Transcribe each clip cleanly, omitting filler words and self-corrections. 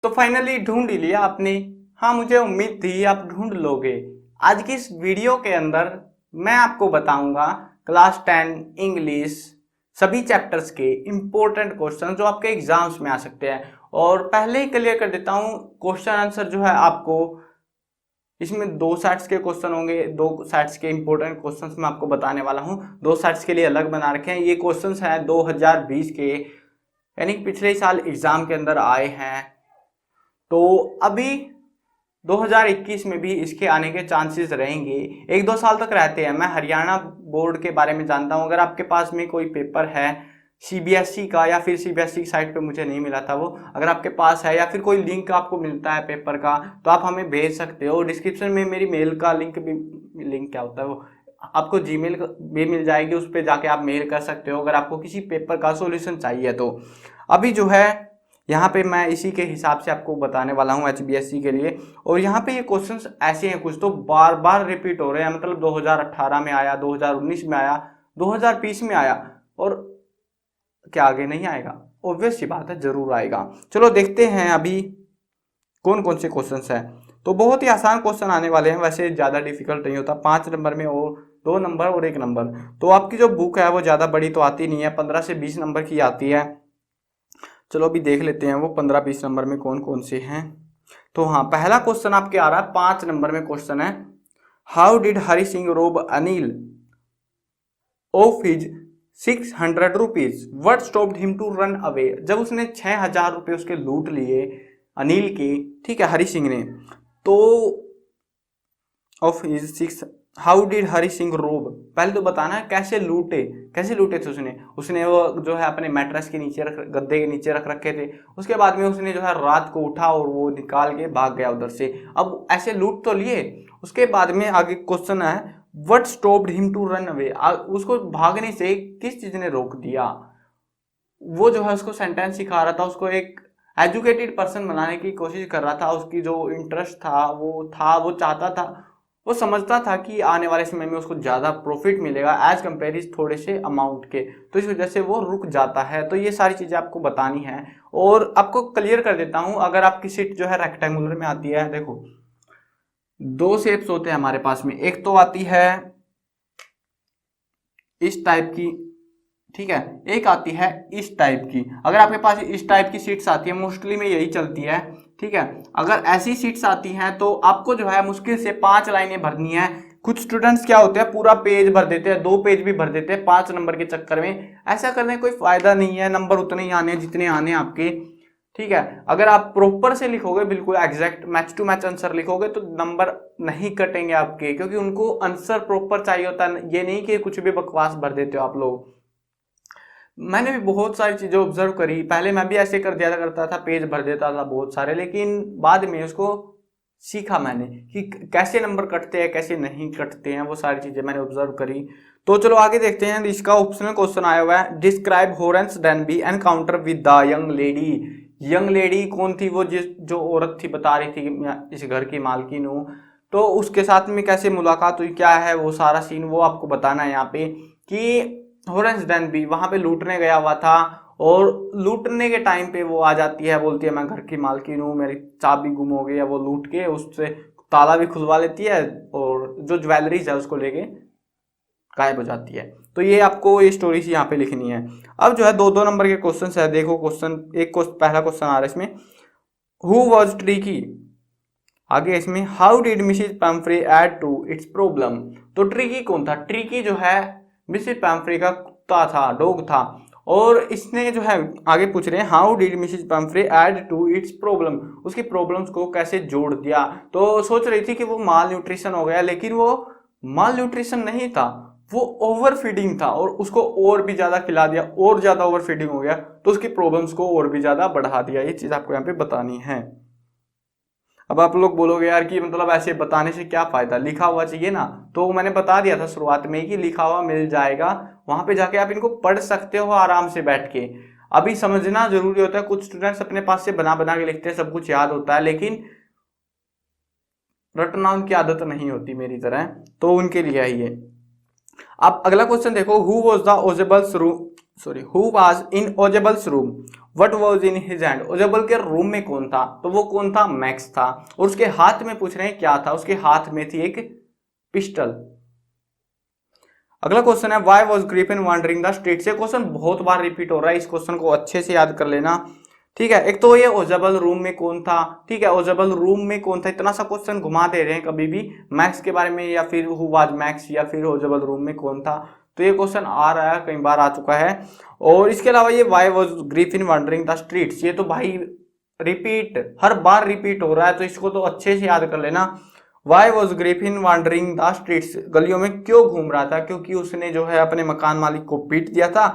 तो फाइनली ढूंढ ही लिया आपने। हाँ, मुझे उम्मीद थी आप ढूंढ लोगे। आज की इस वीडियो के अंदर मैं आपको बताऊंगा क्लास 10 इंग्लिश सभी चैप्टर्स के इंपॉर्टेंट क्वेश्चन जो आपके एग्जाम्स में आ सकते हैं। और पहले ही क्लियर कर देता हूँ, क्वेश्चन आंसर जो है आपको इसमें दो सेट्स के क्वेश्चन होंगे। दो सेट्स के इंपॉर्टेंट क्वेश्चंस मैं आपको बताने वाला हूँ। दो सेट्स के लिए अलग बना रखे हैं। ये क्वेश्चंस हैं 2020 के, यानी पिछले साल एग्जाम के अंदर आए हैं। तो अभी 2021 में भी इसके आने के चांसेस रहेंगे, एक दो साल तक रहते हैं। मैं हरियाणा बोर्ड के बारे में जानता हूं। अगर आपके पास में कोई पेपर है सीबीएसई का, या फिर सीबीएसई की साइट पे मुझे नहीं मिला था वो, अगर आपके पास है या फिर कोई लिंक आपको मिलता है पेपर का, तो आप हमें भेज सकते हो। डिस्क्रिप्शन में मेरी मेल का लिंक भी, लिंक क्या होता है वो, आपको जीमेल भी मिल जाएगी, उस पर जाके आप मेल कर सकते हो अगर आपको किसी पेपर का सॉल्यूशन चाहिए। तो अभी जो है यहाँ पे मैं इसी के हिसाब से आपको बताने वाला हूँ एचबीएससी के लिए। और यहाँ पे ये क्वेश्चंस ऐसे हैं, कुछ तो बार बार रिपीट हो रहे हैं। मतलब 2018 में आया, 2019 में आया, 2020 में आया, और क्या आगे नहीं आएगा? ऑब्वियस सी बात है, जरूर आएगा। चलो देखते हैं अभी कौन कौन से क्वेश्चंस हैं। तो बहुत ही आसान क्वेश्चन आने वाले हैं, वैसे ज़्यादा डिफिकल्ट नहीं होता। 5 नंबर में और 2 नंबर और 1 नंबर। तो आपकी जो बुक है वो ज़्यादा बड़ी तो आती नहीं है, 15 से 20 नंबर की आती है। चलो अभी देख लेते हैं वो 15-20 नंबर में कौन कौन से हैं। तो हाँ, पहला क्वेश्चन आपके आ रहा है 5 नंबर में। क्वेश्चन है, how did Hari Singh rob Anil of his 600 rupees, what stopped him to run away. जब उसने 6000 रुपये उसके लूट लिए अनिल के, ठीक है, हरि सिंह ने, तो of his 6, how did Hari Singh रोब, पहले तो बताना है कैसे लूटे, कैसे लूटे थे उसने। उसने वो जो है अपने मैट्रेस के नीचे रख, गद्दे के नीचे रख रखे थे। उसके बाद में उसने जो है रात को उठा और वो निकाल के भाग गया उधर से। अब ऐसे लूट तो लिए, उसके बाद में आगे क्वेश्चन है, what stopped him to run away, उसको भागने से किस चीज ने रोक दिया। वो जो है उसको सेंटेंस सिखा रहा था, उसको एक एजुकेटेड पर्सन बनाने की कोशिश कर रहा था। उसकी जो इंटरेस्ट था वो चाहता था, वो समझता था कि आने वाले समय में उसको ज़्यादा प्रॉफिट मिलेगा एज कंपेरिज थोड़े से अमाउंट के, तो इस वजह से वो रुक जाता है। तो ये सारी चीज़ें आपको बतानी है। और आपको क्लियर कर देता हूँ, अगर आपकी सीट जो है रेक्टेंगुलर में आती है, देखो 2 शेप्स होते हैं हमारे पास में। एक तो आती है इस टाइप की, ठीक है, एक आती है इस टाइप की। अगर आपके पास इस टाइप की सीट्स आती है, मोस्टली में यही चलती है, ठीक है। अगर ऐसी सीट्स आती हैं तो आपको जो है मुश्किल से 5 लाइनें भरनी है। कुछ स्टूडेंट्स क्या होते हैं, पूरा पेज भर देते हैं, 2 पेज भी भर देते हैं 5 नंबर के चक्कर में। ऐसा करने का कोई फायदा नहीं है, नंबर उतने ही आने जितने आने आपके, ठीक है। अगर आप प्रॉपर से लिखोगे, बिल्कुल exact match to match answer लिखोगे, तो नंबर नहीं कटेंगे आपके, क्योंकि उनको आंसर प्रॉपर चाहिए होता है। ये नहीं कि कुछ भी बकवास भर देते हो आप लोग। मैंने भी बहुत सारी चीजें ऑब्जर्व करी, पहले मैं भी ऐसे कर दिया करता था, पेज भर देता था बहुत सारे, लेकिन बाद में उसको सीखा मैंने कि कैसे नंबर कटते हैं, कैसे नहीं कटते हैं, वो सारी चीजें मैंने ऑब्जर्व करी। तो चलो आगे देखते हैं। इसका ऑप्शनल क्वेश्चन आया हुआ है, describe Horace Danby encounter with the young lady. Young lady कौन थी? वो जो औरत थी, बता रही थी कि इस घर की मालकिन हूँ, तो उसके साथ में कैसे मुलाकात हुई, क्या है वो सारा सीन, वो आपको बताना है यहाँ पे। कि हॉरेंस डेनबी वहां पे लूटने गया हुआ था, और लूटने के टाइम पे वो आ जाती है, बोलती है मैं घर की मालकिन हूँ, मेरी चाबी गुम हो गई है। वो लूट के उससे ताला भी खुलवा लेती है, और जो ज्वेलरीज है उसको लेके गायब हो जाती है। तो ये आपको ये स्टोरी यहाँ पे लिखनी है। अब जो है 2-2 नंबर के क्वेश्चन है। देखो क्वेश्चन एक, पहला क्वेश्चन आ रहा है इसमें, हु वॉज ट्रिकी। आगे इसमें, how did Mrs Pumphrey add to its problem. तो ट्रिकी कौन था? ट्रिकी जो है मिसिज पैम्फ्रे का कुत्ता था, डॉग था। और इसने जो है आगे पूछ रहे हैं, how did Mrs Pumphrey add to its problem, उसकी प्रॉब्लम्स को कैसे जोड़ दिया। तो सोच रही थी कि वो माल न्यूट्रिशन हो गया, लेकिन वो माल न्यूट्रिशन नहीं था, वो ओवर फीडिंग था, और उसको और भी ज्यादा खिला दिया, और ज्यादा ओवर फीडिंग हो गया, तो उसकी प्रॉब्लम्स को और भी ज्यादा बढ़ा दिया। ये चीज आपको यहाँ पे बतानी है। अब आप लोग बोलोगे यार कि मतलब ऐसे बताने से क्या फायदा, लिखा हुआ चाहिए ना। तो मैंने बता दिया था शुरुआत में ही कि लिखा हुआ मिल जाएगा, वहां पे जाके आप इनको पढ़ सकते हो आराम से बैठ के। अभी समझना जरूरी होता है, कुछ स्टूडेंट्स अपने पास से बना बना के लिखते हैं, सब कुछ याद होता है, लेकिन रटना उनकी आदत नहीं होती मेरी तरह, तो उनके लिए ही है। अब अगला क्वेश्चन देखो, who was the Ausable's room, sorry, who was in Ausable's room what was in his hand, Ausable के रूम में कौन था, तो वो कौन था, मैक्स था। और उसके हाथ में पूछ रहे हैं क्या था, उसके हाथ में थी एक पिस्टल। अगला क्वेश्चन है why was Griffin wandering the streets. ये क्वेश्चन बहुत बार रिपीट हो रहा है, इस क्वेश्चन को अच्छे से याद कर लेना, ठीक है। एक तो ये ओजेबल रूम में कौन था, ठीक है, ओजेबल रूम में कौन था, इतना सा क्वेश्चन घुमा दे रहे हैं कभी भी मैक्स के बारे में, या फिर हु वाज मैक्स, या फिर ओजेबल रूम में कौन था। तो ये क्वेश्चन आ रहा है, कई बार आ चुका है। और इसके अलावा ये why was Griffin wandering the streets, ये तो भाई रिपीट, हर बार रिपीट हो रहा है, तो इसको तो अच्छे से याद कर लेना। Why was Griffin wandering the streets, गलियों में क्यों घूम रहा था, क्योंकि उसने जो है अपने मकान मालिक को पीट दिया था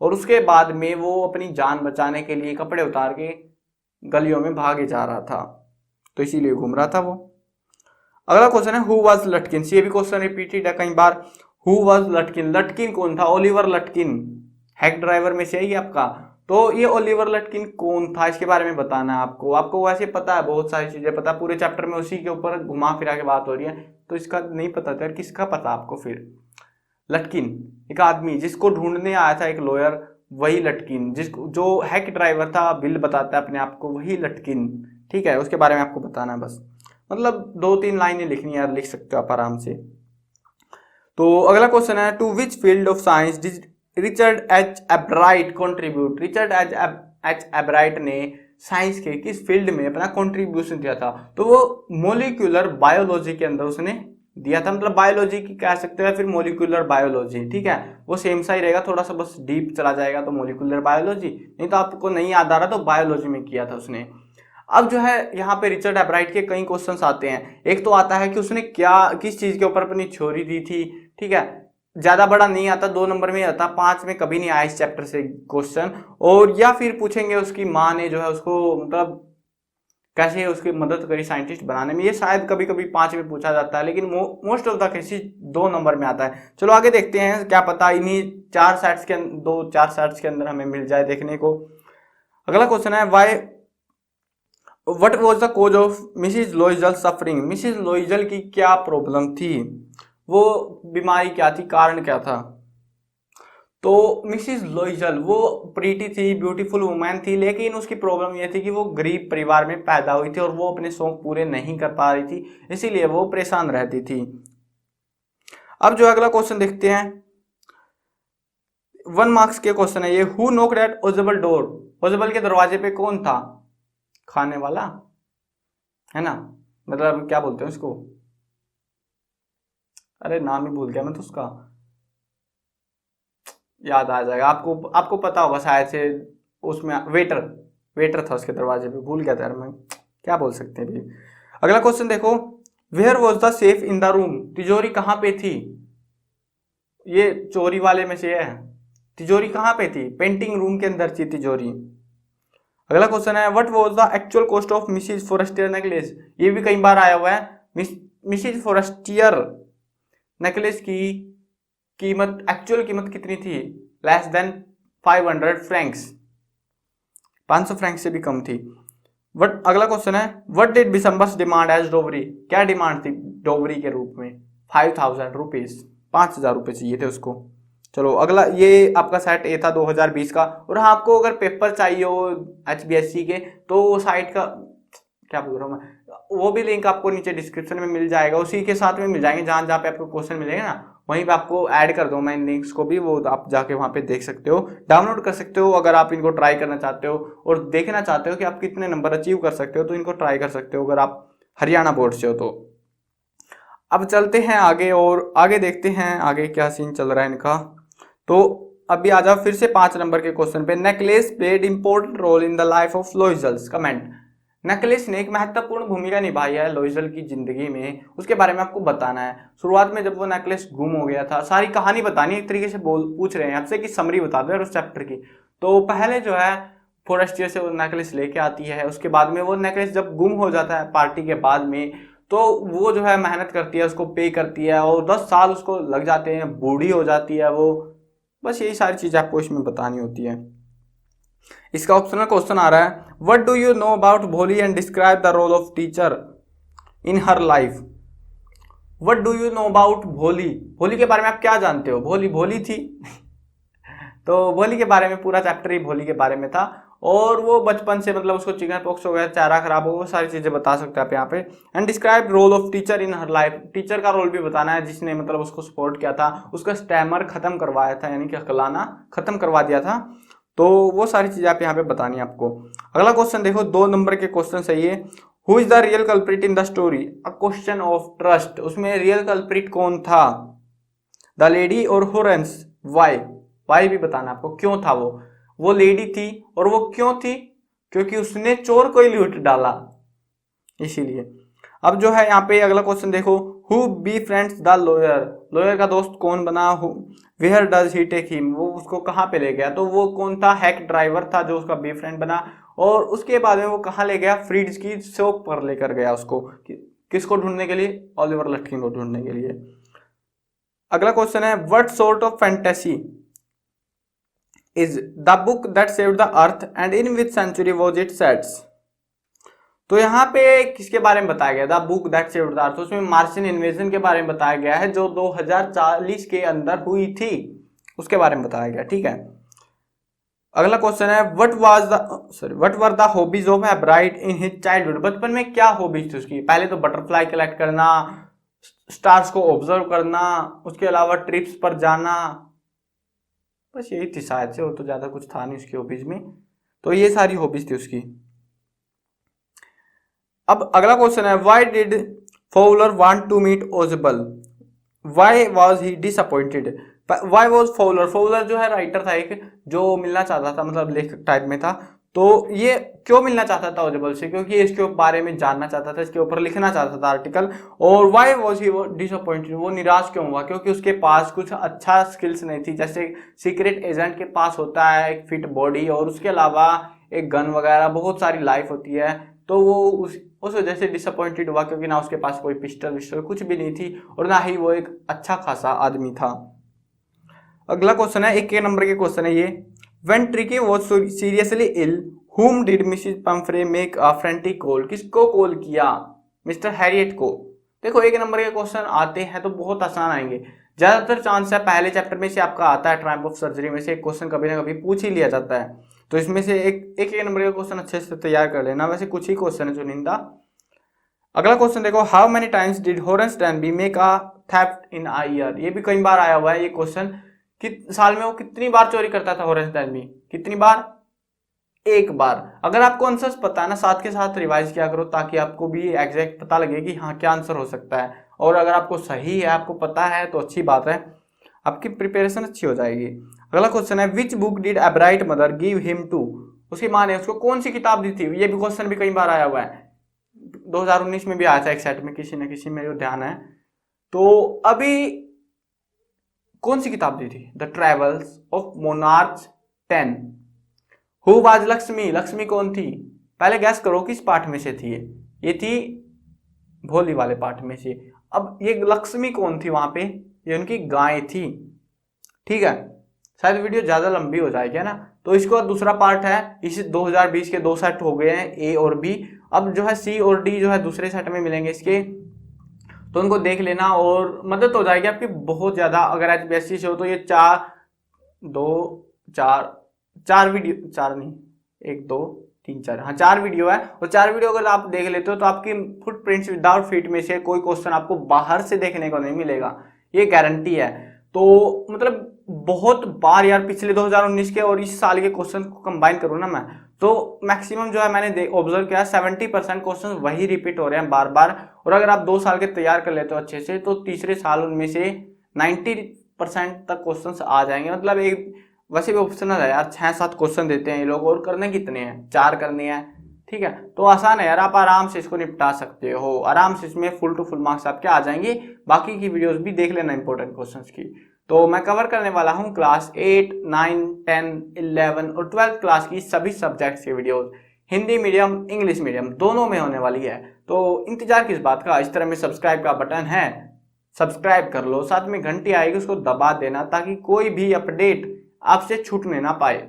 और उसके बाद में वो अपनी जान बचाने के लिए कपड़े उतार के गलियों में भागे जा रहा था, तो इसीलिए घूम रहा था वो। अगला क्वेश्चन है हु वाज लटकिन, ये भी क्वेश्चन रिपीटेड है कई बार। हु वाज लटकिन, लटकिन कौन था, ओलिवर लटकिन, हैक ड्राइवर में से ही आपका। तो ये ओलिवर लटकिन कौन था, इसके बारे में बताना है आपको। आपको वैसे पता है, बहुत सारी चीजें पता है, पूरे चैप्टर में उसी के ऊपर घुमा फिरा के बात हो रही है, तो इसका नहीं पता था, किसका पता आपको फिर। लटकिन एक आदमी जिसको ढूंढने आया था, एक लॉयर, वही लटकिन, जिसको जो हैक ड्राइवर था, बिल बताता है अपने आप को, वही लटकिन, ठीक है, उसके बारे में आपको बताना है बस। मतलब 2-3 लाइनें लिखनी है, लिख सकते हो आप आराम से। तो अगला क्वेश्चन है to which field of science did Richard H Ebright contribute. Richard H Ebright ने साइंस के किस फील्ड में अपना कंट्रीब्यूशन दिया था, तो वो मोलिकुलर बायोलॉजी के अंदर उसने दिया था। मतलब बायोलॉजी की कह सकते हैं, फिर मोलिकुलर बायोलॉजी, ठीक है, वो सेम सा ही रहेगा, थोड़ा सा बस डीप चला जाएगा तो मोलिकुलर बायोलॉजी, नहीं तो आपको नहीं याद आ रहा तो बायोलॉजी में किया था उसने। अब जो है यहाँ पे रिचर्ड एब्राइट के कई क्वेश्चंस आते हैं। एक तो आता है कि उसने क्या, किस चीज के ऊपर अपनी थ्योरी दी थी, ठीक है, ज्यादा बड़ा नहीं आता, 2 नंबर में आता, 5 में कभी नहीं आया इस चैप्टर से क्वेश्चन। और या फिर पूछेंगे उसकी माँ ने जो है उसको, मतलब कैसे उसकी मदद करी साइंटिस्ट बनाने में, ये शायद कभी कभी 5 में पूछा जाता है, लेकिन most of the cases 2 number में आता है। चलो आगे देखते हैं, क्या पता इन्हीं 4 सेट्स के 2-4 सेट्स के अंदर हमें मिल जाए देखने को। अगला क्वेश्चन है why what was the cause of Mrs Loisel's suffering. Mrs Loisel की क्या प्रॉब्लम थी, वो बीमारी क्या थी, कारण क्या था। तो मिसिज लोइजल वो प्रीटी थी, ब्यूटीफुल वुमेन थी, लेकिन उसकी प्रॉब्लम ये थी कि वो गरीब परिवार में पैदा हुई थी और वो अपने शौक पूरे नहीं कर पा रही थी, इसीलिए वो परेशान रहती थी। अब जो अगला क्वेश्चन देखते हैं, 1 मार्क्स के क्वेश्चन है ये। हु नॉक्ड एट ओजेबल डोर, ओजेबल के दरवाजे पे कौन था, खाने वाला है ना, मतलब क्या बोलते हैं उसको, अरे नाम ही भूल गया मैं तो उसका, याद आ जाएगा आपको, आपको पता होगा शायद से, उसमें वेटर, वेटर था उसके दरवाजे पे, भूल गया था यार मैं, क्या बोल सकते हैं भाई। अगला क्वेश्चन देखो, where was the safe in the room, तिजोरी कहाँ पे थी, ये चोरी वाले में से है, तिजोरी कहाँ पे थी, पेंटिंग रूम के अंदर थी तिजोरी। अगला क्वेश्चन है what was the actual cost of Mrs Forestier necklace, ये भी कई बार आया हुआ है। मिसिज फॉरेस्टियर नेकलेस की कीमत, एक्चुअल कीमत कितनी थी, लेस देन 500 फ्रैंक्स, 500 फ्रैंक से भी कम थी। वट अगला क्वेश्चन है what did Bishamber's demand as dowry, क्या डिमांड थी डोवरी के रूप में, 5000 रुपीज, 5000 रुपये चाहिए थे उसको। चलो अगला, ये आपका सेट ए था 2020 का। और हाँ, आपको अगर पेपर चाहिए हो HBSC के, तो वो साइट का क्या बोल रहा हूँ मैं, वो भी लिंक आपको नीचे डिस्क्रिप्शन में मिल जाएगा, उसी के साथ में मिल जाएंगे, जहाँ जहाँ पे आपको क्वेश्चन मिलेगा ना, वहीं पे आपको ऐड कर दो मैं इन लिंक्स को भी, वो आप जाके वहाँ पे देख सकते हो, डाउनलोड कर सकते हो अगर आप इनको ट्राई करना चाहते हो और देखना चाहते हो कि आप कितने नंबर अचीव कर सकते हो, तो इनको ट्राई कर सकते हो अगर आप हरियाणा बोर्ड से हो तो। अब चलते हैं आगे और आगे देखते हैं आगे क्या सीन चल रहा है इनका। तो अभी आ जाओ फिर से 5 नंबर के क्वेश्चन पे। Necklace played important role in the life of Loisels, comment. Necklace ने एक महत्वपूर्ण भूमिका निभाई है लोइजल की जिंदगी में, उसके बारे में आपको बताना है। शुरुआत में जब वो नेकलेस गुम हो गया था, सारी कहानी बतानी, एक तरीके से पूछ रहे हैं आपसे कि समरी बता दो यार उस चैप्टर की। तो पहले जो है फॉरेस्टियर से वो नेकलेस लेके आती है, उसके बाद में वो नेकलेस जब गुम हो जाता है पार्टी के बाद में, तो वो जो है मेहनत करती है, उसको पे करती है और 10 साल उसको लग जाते हैं, बूढ़ी हो जाती है वो। बस यही सारी चीज़ आपको इसमें बतानी होती है। इसका ऑप्शनल क्वेश्चन आ रहा है what do you know about Bholi and describe the role of teacher in her life. What do you know about Bholi, Bholi के बारे में आप क्या जानते हो, भोली भोली थी तो भोली के बारे में पूरा चैप्टर ही भोली के बारे में था। और वो बचपन से मतलब उसको चिकन पॉक्स हो गया, चेहरा खराब हो, वो सारी चीजें बता सकते हैं आप यहाँ पे। And describe role of teacher in her life, teacher का रोल भी बताना है जिसने मतलब उसको सपोर्ट किया था, उसका स्टैमर खत्म करवाया था, यानी कि हकलाना खत्म करवा दिया था। तो वो सारी चीजें आप यहाँ पे बतानी है आपको। अगला क्वेश्चन देखो, 2 नंबर के क्वेश्चन सही है। Who is the real culprit in the story, a question of trust. उसमें रियल कल्प्रिट कौन था, द लेडी और हॉरेंस, वाई, वाई भी बताना आपको, क्यों था वो लेडी थी, और वो क्यों थी, क्योंकि उसने चोर को ही लूट डाला, इसीलिए। अब जो है यहाँ पे अगला क्वेश्चन देखो, who befriends the lawyer, lawyer का दोस्त कौन बना, where does he take him, वो उसको कहाँ पे ले गया, तो वो कौन था, हैक ड्राइवर था जो उसका बी फ्रेंड बना, और उसके बाद में वो कहाँ ले गया, फ्रीड्स की शॉप पर लेकर गया उसको, किसको ढूंढने के लिए, ओलिवर लटकिन को ढूंढने के लिए। अगला क्वेश्चन है, what sort of fantasy is the book that saved the earth and in which century was it sets. तो यहाँ पे किसके बारे में बताया गया, the book that saved the earth, उसमें मार्शियन इन्वेजन के बारे में बताया गया है जो 2040 के अंदर हुई थी, उसके बारे में बताया गया, ठीक है। अगला क्वेश्चन है, what were the hobbies of एब्राइट in his childhood, बचपन में क्या हॉबीज थी उसकी, पहले तो बटरफ्लाई कलेक्ट करना, स्टार्स को ऑब्जर्व करना, उसके अलावा ट्रिप्स पर जाना, बस यही थी शायद से, और तो ज्यादा कुछ था नहीं उसकी हॉबीज में, तो ये सारी हॉबीज थी उसकी। अब अगला क्वेश्चन है, why did Fowler want to meet Ausable, why was he disappointed, why was Fowler, Fowler जो है राइटर था एक, जो मिलना चाहता था, मतलब लेखक टाइप में था, तो ये क्यों मिलना चाहता था ओजेबल से, क्योंकि इसके बारे में जानना चाहता था, इसके ऊपर लिखना चाहता था आर्टिकल। और व्हाई वाज ही डिसअपॉइंटेड, वो निराश क्यों हुआ, क्योंकि उसके पास कुछ अच्छा स्किल्स नहीं थी, जैसे सीक्रेट एजेंट के पास होता है एक फिट बॉडी, और उसके अलावा एक गन वगैरह, बहुत सारी लाइफ होती है, तो वो उस वजह से डिसअपॉइंटेड हुआ, क्योंकि ना उसके पास कोई पिस्टल विस्टल कुछ भी नहीं थी, और ना ही वो एक अच्छा खासा आदमी था। अगला क्वेश्चन है, 1 नंबर के क्वेश्चन है ये, when Tricki was seriously ill whom did Mrs Pumphrey make a frantic call, किसको कॉल किया, मिस्टर हैरियट को। देखो 1 नंबर के क्वेश्चन आते हैं तो बहुत आसान आएंगे, ज्यादातर चांस है पहले चैप्टर में से आपका आता है, ट्रायम्फ ऑफ सर्जरी में से एक क्वेश्चन कभी ना कभी पूछ ही लिया जाता है, तो इसमें से एक नंबर का क्वेश्चन अच्छे से तैयार कर लेना, वैसे कुछ ही क्वेश्चन है चुनिंदा। अगला क्वेश्चन देखो, how many times did Horace Danby make a theft in a year, ये भी कई बार आया हुआ है ये क्वेश्चन, कि साल में वो कितनी बार चोरी करता था हॉरेंस डैनबी, कितनी बार, 1 बार। अगर आपको आंसर्स पता है ना, साथ के साथ रिवाइज किया करो, ताकि आपको भी एग्जैक्ट पता लगे कि हाँ क्या आंसर हो सकता है, और अगर आपको सही है, आपको पता है, तो अच्छी बात है, आपकी प्रिपरेशन अच्छी हो जाएगी। अगला क्वेश्चन है, which book did Ebright mother give him to, उसकी माँ ने उसको कौन सी किताब दी थी, ये भी क्वेश्चन भी कई बार आया हुआ है, 2019 में भी आया था एक सेट में, किसी न किसी में जो ध्यान है। तो अभी कौन सी किताब दी थी, the travels of monarch 10। Who was Lakshmi, Lakshmi कौन थी, पहले गैस करो किस पार्ट में से थी ये थी भोली वाले पार्ट में से। अब ये लक्ष्मी कौन थी वहां पे, ये उनकी गाय थी, ठीक है। शायद वीडियो ज्यादा लंबी हो जाएगी ना, तो इसको दूसरा पार्ट है, इस 2020 के 2 सेट हो गए हैं, ए और बी। अब जो है सी और डी जो है दूसरे सेट में मिलेंगे इसके, तो उनको देख लेना और मदद हो जाएगी आपकी बहुत ज्यादा। अगर HBSC से हो तो ये 4 वीडियो, 4 नहीं 1 2 3 4, हाँ 4 वीडियो है, और 4 वीडियो अगर आप देख लेते हो तो आपकी फुटप्रिंट्स विदाउट फीट में से कोई क्वेश्चन आपको बाहर से देखने को नहीं मिलेगा, ये गारंटी है। तो मतलब बहुत बार यार, पिछले 2019 के और इस साल के क्वेश्चन को कंबाइन करूँ ना मैं, तो मैक्सिमम जो है मैंने ऑब्जर्व किया 70% क्वेश्चन वही रिपीट हो रहे हैं बार बार। और अगर आप 2 साल के तैयार कर लेते हो अच्छे से, तो तीसरे साल उनमें से 90% तक क्वेश्चन आ जाएंगे। मतलब एक वैसे भी ऑप्शनल है यार, 6-7 क्वेश्चन देते हैं ये लोग, और करने कितने हैं, 4 करने हैं, ठीक है। तो आसान है यार, आप आराम से इसको निपटा सकते हो, आराम से इसमें फुल टू फुल मार्क्स आपके आ जाएंगे। बाकी की वीडियोस भी देख लेना इंपॉर्टेंट क्वेश्चंस की। तो मैं कवर करने वाला हूँ क्लास 8, 9, 10, 11 और 12 क्लास की सभी सब्जेक्ट्स के videos, Hindi medium English medium दोनों में होने वाली है। तो इंतजार किस बात का, इस तरह में सब्सक्राइब का बटन है, सब्सक्राइब कर लो, साथ में घंटी आएगी उसको दबा देना, ताकि कोई भी अपडेट आपसे छूटने ना पाए।